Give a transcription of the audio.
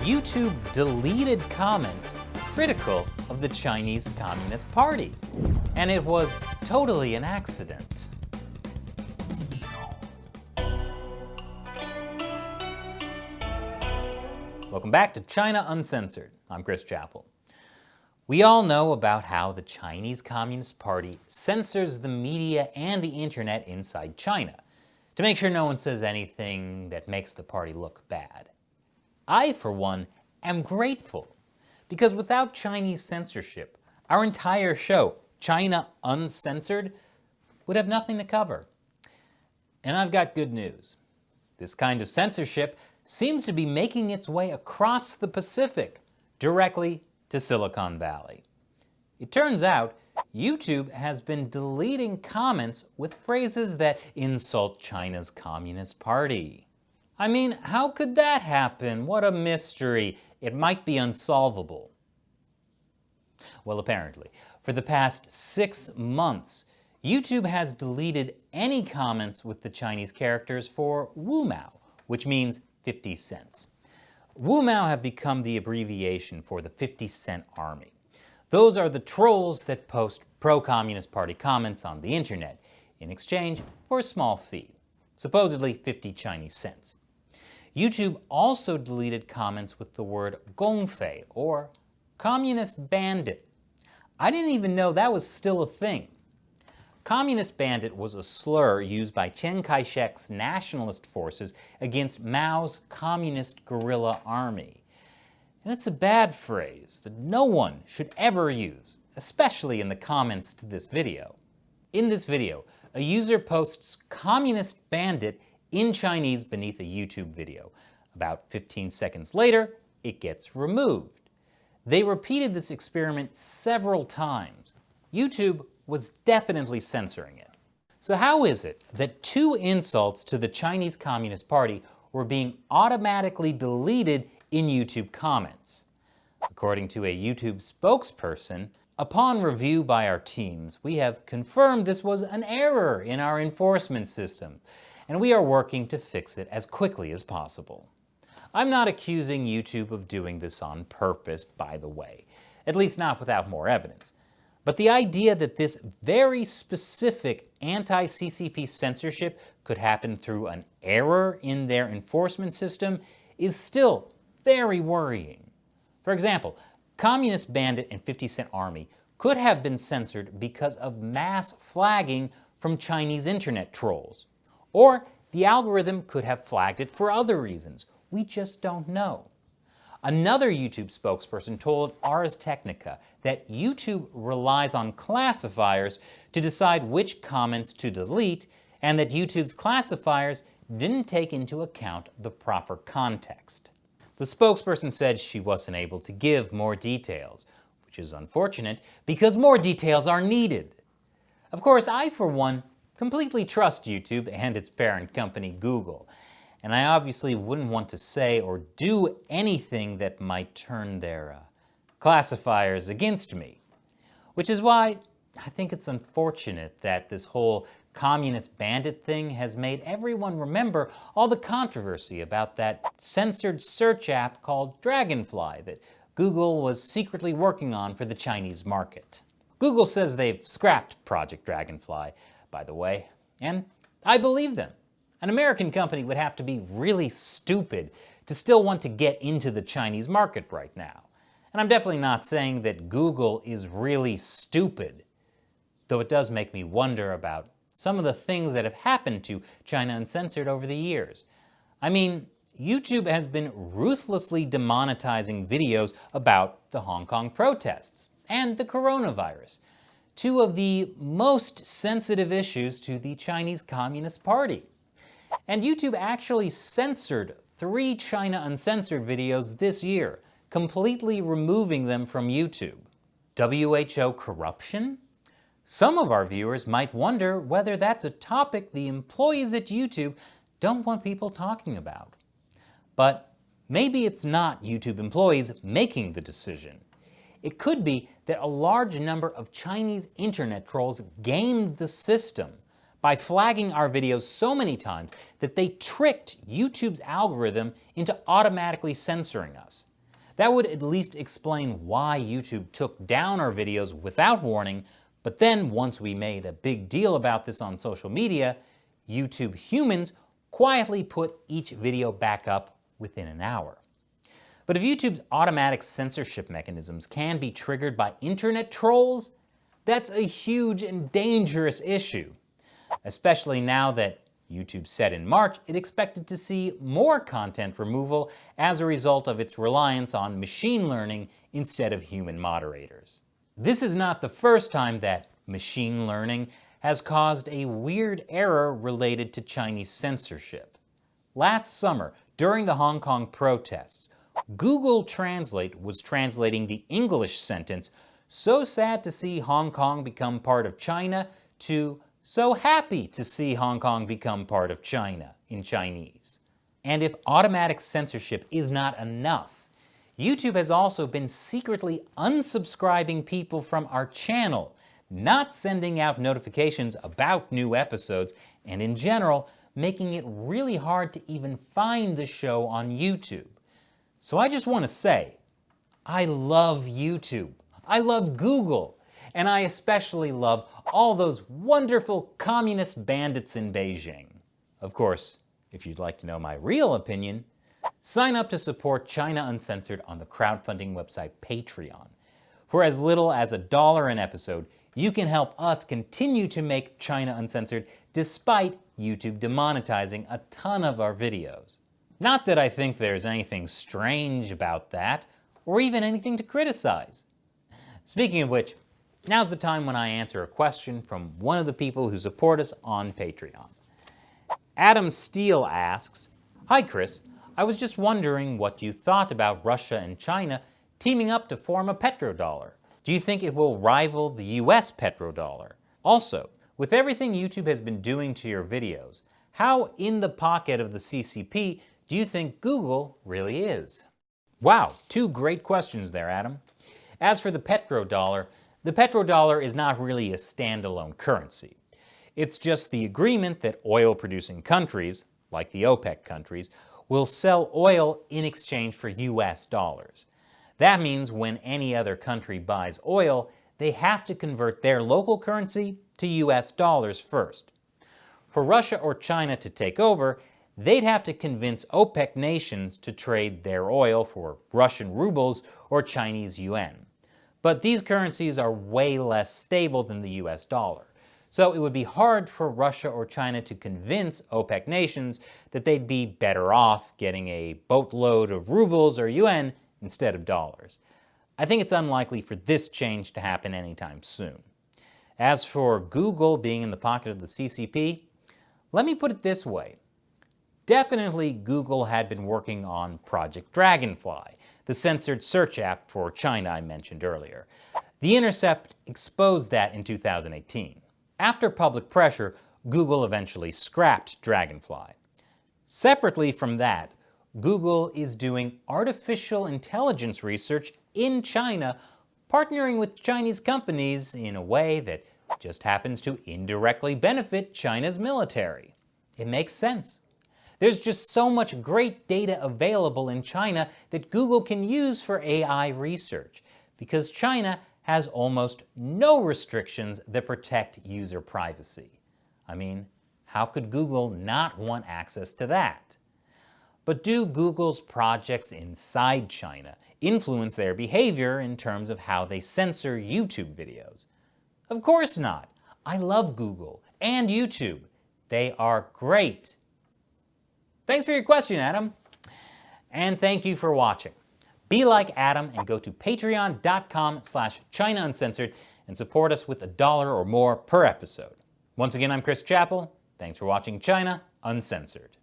YouTube deleted comments critical of the Chinese Communist Party. And it was totally an accident. Welcome back to China Uncensored. I'm Chris Chappell. We all know about how the Chinese Communist Party censors the media and the internet inside China to make sure no one says anything that makes the party look bad. I, for one, am grateful, because without Chinese censorship, our entire show, China Uncensored, would have nothing to cover. And I've got good news. This kind of censorship seems to be making its way across the Pacific, directly to Silicon Valley. It turns out YouTube has been deleting comments with phrases that insult China's Communist Party. I mean, how could that happen? What a mystery. It might be unsolvable. Well, apparently, for the past 6 months, YouTube has deleted any comments with the Chinese characters for wumao, which means 50 cents. Wumao have become the abbreviation for the 50-cent army. Those are the trolls that post pro-Communist Party comments on the internet in exchange for a small fee, supposedly 50 Chinese cents. YouTube also deleted comments with the word gongfei, or communist bandit. I didn't even know that was still a thing. Communist bandit was a slur used by Chiang Kai-shek's nationalist forces against Mao's communist guerrilla army. And it's a bad phrase that no one should ever use, especially in the comments to this video. In this video, a user posts communist bandit in Chinese beneath a YouTube video. About 15 seconds later, it gets removed. They repeated this experiment several times. YouTube was definitely censoring it. So how is it that 2 insults to the Chinese Communist Party were being automatically deleted in YouTube comments? According to a YouTube spokesperson, upon review by our teams, we have confirmed this was an error in our enforcement system, and we are working to fix it as quickly as possible. I'm not accusing YouTube of doing this on purpose, by the way, at least not without more evidence. But the idea that this very specific anti-CCP censorship could happen through an error in their enforcement system is still very worrying. For example, Communist Bandit and 50 Cent Army could have been censored because of mass flagging from Chinese internet trolls. Or the algorithm could have flagged it for other reasons. We just don't know. Another YouTube spokesperson told Ars Technica that YouTube relies on classifiers to decide which comments to delete, and that YouTube's classifiers didn't take into account the proper context. The spokesperson said she wasn't able to give more details, which is unfortunate because more details are needed. Of course, I, for one, completely trust YouTube and its parent company, Google. And I obviously wouldn't want to say or do anything that might turn their classifiers against me. Which is why I think it's unfortunate that this whole communist bandit thing has made everyone remember all the controversy about that censored search app called Dragonfly that Google was secretly working on for the Chinese market. Google says they've scrapped Project Dragonfly, by the way, and I believe them. An American company would have to be really stupid to still want to get into the Chinese market right now. And I'm definitely not saying that Google is really stupid, though it does make me wonder about some of the things that have happened to China Uncensored over the years. I mean, YouTube has been ruthlessly demonetizing videos about the Hong Kong protests and the coronavirus, 2 of the most sensitive issues to the Chinese Communist Party. And YouTube actually censored 3 China Uncensored videos this year, completely removing them from YouTube. WHO corruption? Some of our viewers might wonder whether that's a topic the employees at YouTube don't want people talking about. But maybe it's not YouTube employees making the decision. It could be that a large number of Chinese internet trolls gamed the system by flagging our videos so many times that they tricked YouTube's algorithm into automatically censoring us. That would at least explain why YouTube took down our videos without warning, but then once we made a big deal about this on social media, YouTube humans quietly put each video back up within an hour. But if YouTube's automatic censorship mechanisms can be triggered by internet trolls, that's a huge and dangerous issue, especially now that YouTube said in March it expected to see more content removal as a result of its reliance on machine learning instead of human moderators. This is not the first time that machine learning has caused a weird error related to Chinese censorship. Last summer, during the Hong Kong protests, Google Translate was translating the English sentence "so sad to see Hong Kong become part of China" to "so happy to see Hong Kong become part of China" in Chinese. And if automatic censorship is not enough, YouTube has also been secretly unsubscribing people from our channel, not sending out notifications about new episodes, and in general, making it really hard to even find the show on YouTube. So I just want to say, I love YouTube, I love Google, and I especially love all those wonderful communist bandits in Beijing. Of course, if you'd like to know my real opinion, sign up to support China Uncensored on the crowdfunding website Patreon. For as little as $1 an episode, you can help us continue to make China Uncensored despite YouTube demonetizing a ton of our videos. Not that I think there's anything strange about that, or even anything to criticize. Speaking of which, now's the time when I answer a question from one of the people who support us on Patreon. Adam Steele asks, "Hi Chris, I was just wondering what you thought about Russia and China teaming up to form a petrodollar. Do you think it will rival the US petrodollar? Also, with everything YouTube has been doing to your videos, how in the pocket of the CCP do you think Google really is?" Wow, two great questions there, Adam. As for the petrodollar is not really a standalone currency. It's just the agreement that oil-producing countries, like the OPEC countries, will sell oil in exchange for US dollars. That means when any other country buys oil, they have to convert their local currency to US dollars first. For Russia or China to take over, they'd have to convince OPEC nations to trade their oil for Russian rubles or Chinese yuan. But these currencies are way less stable than the US dollar. So it would be hard for Russia or China to convince OPEC nations that they'd be better off getting a boatload of rubles or yuan instead of dollars. I think it's unlikely for this change to happen anytime soon. As for Google being in the pocket of the CCP, let me put it this way. Definitely Google had been working on Project Dragonfly, the censored search app for China I mentioned earlier. The Intercept exposed that in 2018. After public pressure, Google eventually scrapped Dragonfly. Separately from that, Google is doing artificial intelligence research in China, partnering with Chinese companies in a way that just happens to indirectly benefit China's military. It makes sense. There's just so much great data available in China that Google can use for AI research, because China has almost no restrictions that protect user privacy. I mean, how could Google not want access to that? But do Google's projects inside China influence their behavior in terms of how they censor YouTube videos? Of course not. I love Google and YouTube. They are great. Thanks for your question, Adam. And thank you for watching. Be like Adam and go to patreon.com/China Uncensored and support us with $1 or more per episode. Once again, I'm Chris Chappell. Thanks for watching China Uncensored.